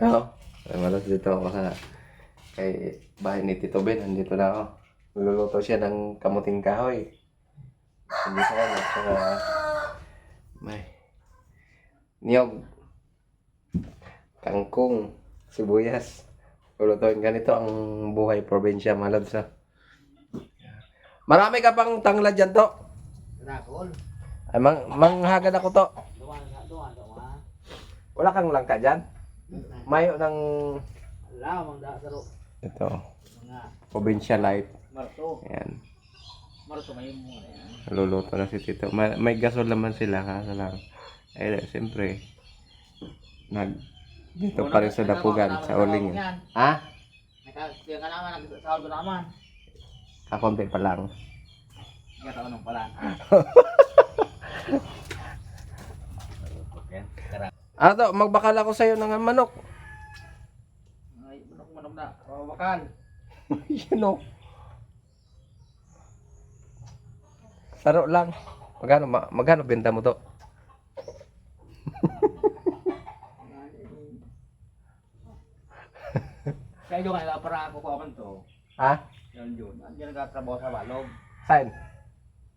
Oo. Ay, malas dito ako sa kay bahay ni Tito Ben. Nandito na ako. Luluto siya ng kamuting kahoy. Hindi sa at saka may niyog, kangkong, sibuyas. Lulutuin ganito ang buhay probinsya, malads na. Marami ka pang tanglad dyan to. Rakol. Ay, manghagad ako to. Duwan. Wala kang langka dyan? Mayo ng Ala, mangda saro. ito, Mga probinsya life. marto. Ayan. Marto may mo yan. Luluto na si Tito. May gasol naman sila, kaso lang. Eh, siyempre, dito pa rin sa dapugan, sa uling. Ha? Nakakaya ka naman, nagsasahod ko naman. Kakonti pa lang. Kaya taon ng pala. Ano to, magbakal ako sa'yo ng manok. Ay, manok na. Bakal. Yan o. Saro lang. Magkano benta mo to? Kaya yung kaya para ako ko to. Ha? Yun. Hindi nagtatrabaho sa balog. Saan?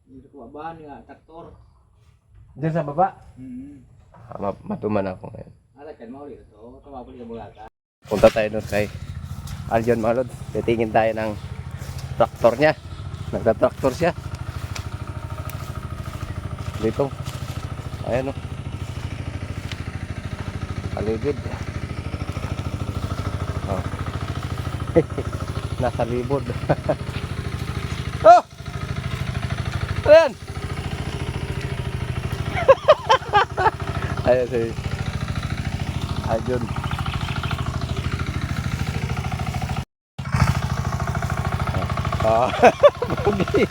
Hindi ko ba nga traktor. Diyan sa baba? Matuman ako ngayon. Ala kan mo ulit to. Tama po yung bulata. Punta tayo doon kay Aljon Malod. Titingin tayo ng traktor niya. Nagtatraktor siya. Dito. Ayan o. Paligid. Oh. Nasa libod. Oh! Ayan! Ayan si Aljon. Ah, Bugi.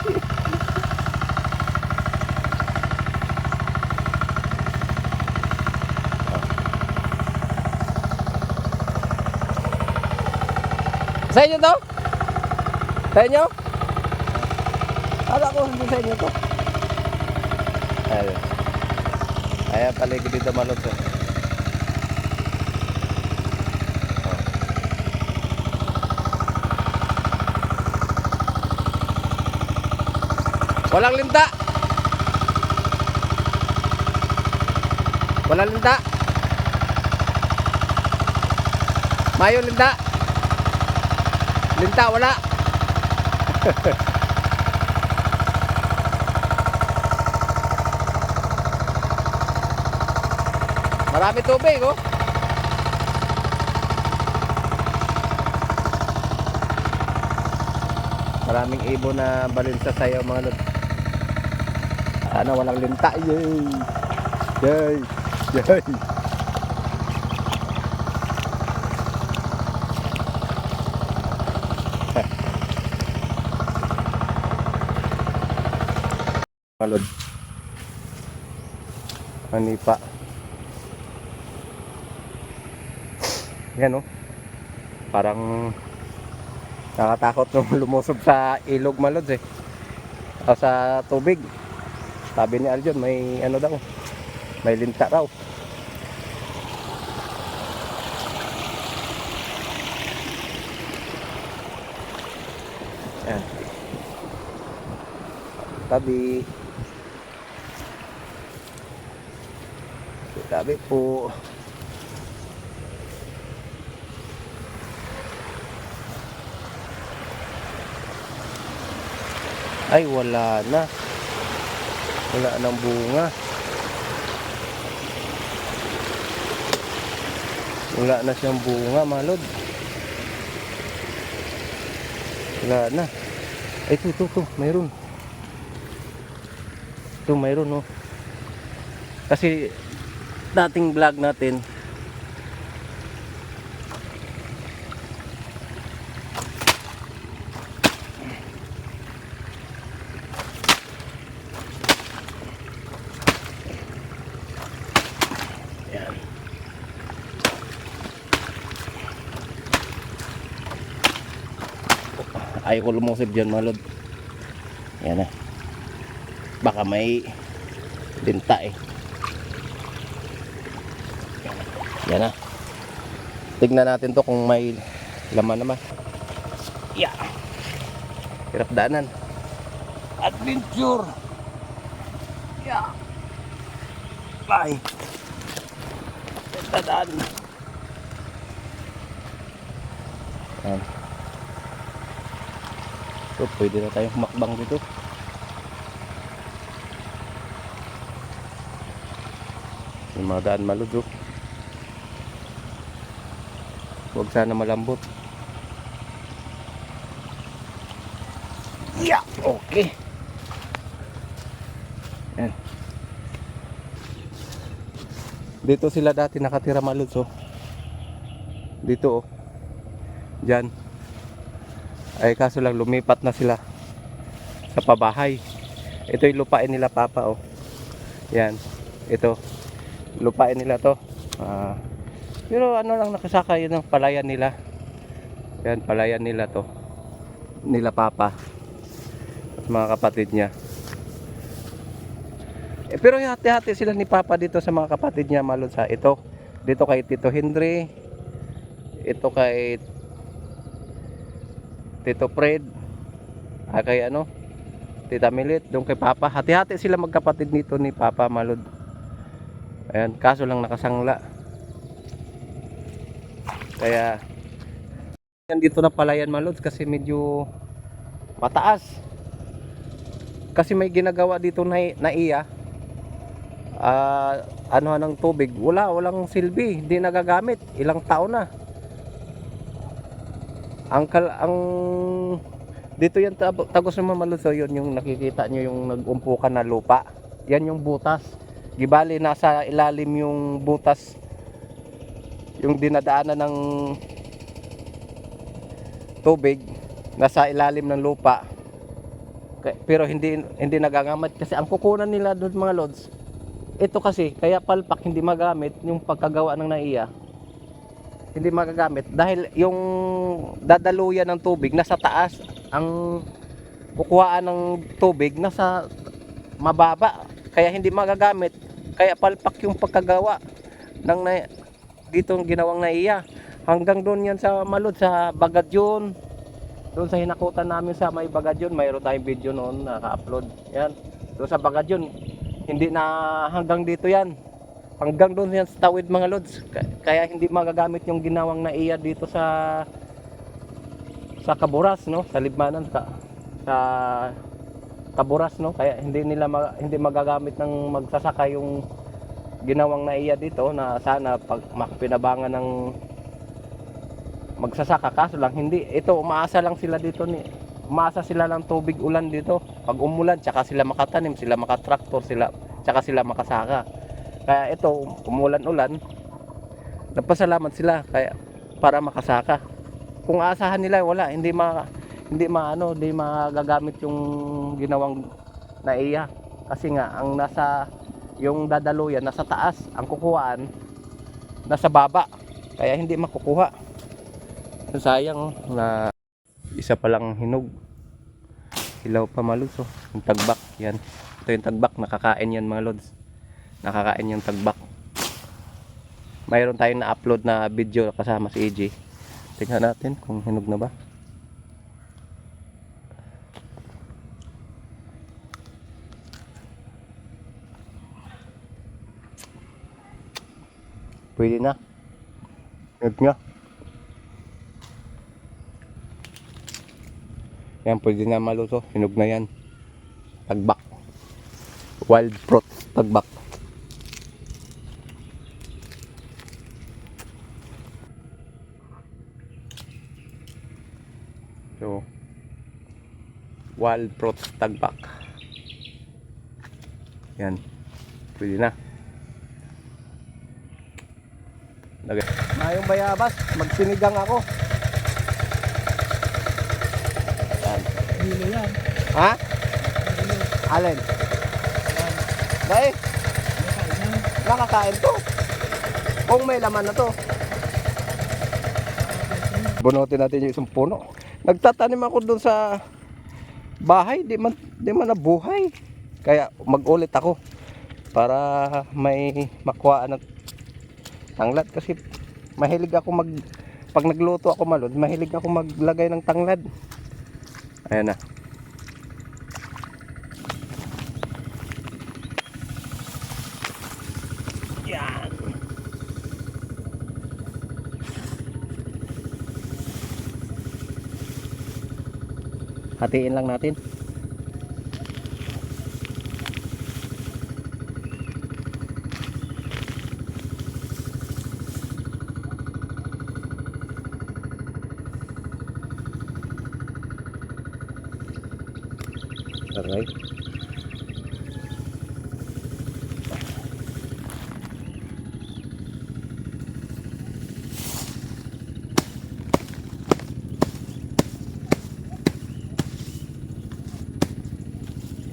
Sa inyo to? Sa inyo? Akala ko hindi sa inyo to. Ayan. Ayan, paligid dito Malod. Walang linta. Walang linta. Mayo linta. Linta wala. Marami tubig oh. Maraming ibon na balin sa sayo mga lod. Ano, walang linta. Yay! Yay! Yay! Malod. Manipa. Yan oh. Parang nakatakot nung lumusob sa ilog Malod eh. O sa tubig. Sabi ni Aljon may ano daw. May linta raw. Yan. Tabi. Tabi po. Ay wala na. Wala nang bunga. Wala na siyang bunga Malod. Wala na. Ay ito mayroon. Ito mayroon oh. Kasi dating vlog natin yan. Ayaw ko lumusib dyan Malod. Yan na. Baka may linta eh. Yan na. Tignan natin to kung may laman naman. Yeah. Hirap daanan. Adventure. Yeah. Bye. Dadaan. Yan. So, pwede na tayong humakbang dito. Yung mga daan malud, oh. Huwag sana malambot. Yeah, okay. Yan. Dito sila dati nakatira malud, oh. Dito, oh. Diyan. Ay kaso lang lumipat na sila sa pabahay. Ito yung lupain nila papa, oh. Yan. Ito. Lupain nila to. Pero ano lang nakasaka yun ang palayan nila. Yan, palayan nila to. Nila papa. At mga kapatid niya. Pero hati-hati sila ni papa dito sa mga kapatid niya malod sa ito. Dito kay Tito Henry. Ito kay Tito Fred. Kay ano? Tita Milit, doon kay papa. Hati-hati sila magkapatid nito ni papa malod. Ayan, kaso lang nakasangla. Kaya yan dito na palayan malods kasi medyo mataas. Kasi may ginagawa dito na iya. Ano ng tubig, walang silbi, hindi nagagamit. Ilang taon na. Ang dito yan tagos naman malods, yun yung nakikita nyo yung nag-umpukan na lupa. Yan yung butas. Gibali nasa ilalim yung butas yung dinadaanan ng tubig nasa ilalim ng lupa. Pero hindi nagagamit kasi ang kukunan nila doon mga lods. Ito kasi kaya palpak hindi magamit yung pagkagawa ng naiya. Hindi magagamit dahil yung dadaluyan ng tubig nasa taas, ang kukuhaan ng tubig nasa mababa. Kaya hindi magagamit. Kaya palpak yung pagkagawa ng dito ginawang naiya. Hanggang doon yan sa malod sa Bagadyon. Doon sa hinakutan namin sa may Bagadyon, mayroon tayong video noon naka-upload. Yan. Doon sa Bagadyon, hindi na hanggang dito yan. Hanggang doon yan sa tawid mga lods. Kaya hindi magagamit yung ginawang naiya dito sa Kaburas, no? Sa Libmanan sa Kaburas, no? Kaya hindi magagamit ng magsasaka yung ginawang naiya dito na sana pag makapinabangan ng magsasaka. Kaso lang hindi. Ito umaasa lang sila dito umaasa sila ng tubig ulan dito. Pag umulan tsaka sila makatanim, sila makatraktor, tsaka sila makasaka. Kaya ito umulan-ulan, nagpasalamat sila kaya para makasaka. Kung aasahan nila wala, hindi magagamit yung ginawang naiya kasi nga ang nasa yung dadaluyan nasa taas, ang kukuhaan nasa baba, kaya hindi makukuha. Sayang na isa pa lang hinog, hilaw pa maluso. Yung tagbak yan, ito yung tagbak, nakakain yan mga lods, nakakain yung tagbak. Mayroon tayong na-upload na video kasama si EJ. Tingnan natin kung hinog na ba. Pwede na. Hinog nga. Yan, pwede na maluto. Hinog na yan. Tagbak. Wild fruit tagbak. So, wild fruit tagbak. Yan. Pwede na. Lagay. Mayong bayabas, magsinigang ako. Yan. Hilo yan. Ha? Alin? Dahil? Nakakain to. Kung may laman na to. Bunutin natin yung isang puno. Nagtatanim ako dun sa bahay, di man nabuhay. Kaya mag-ulit ako para may makuhaan ng tanglat kasi Mahilig ako pag nagluto ako malod, mahilig ako maglagay ng tanglad. Ayan na. Yan. Hatiin lang natin. Aray.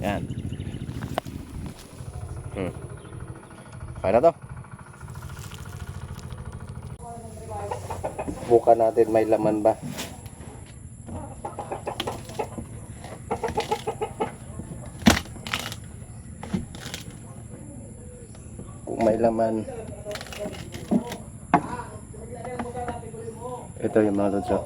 Yan. Kaya na to. Bukan natin may laman ba. Kung may laman. Ito yung mga lods.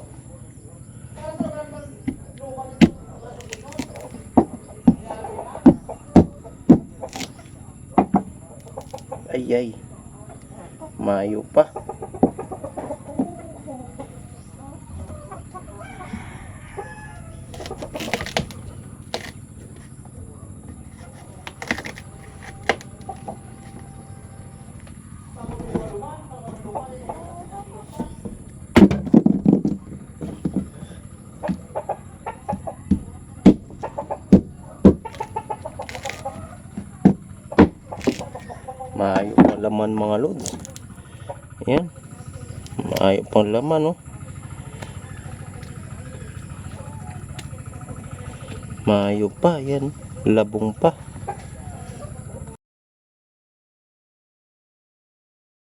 Ay, mayo pa. Maayo pang laman mga lods. Ayan. Maayo pang laman, oh. Maayo pa, yan. Labong pa.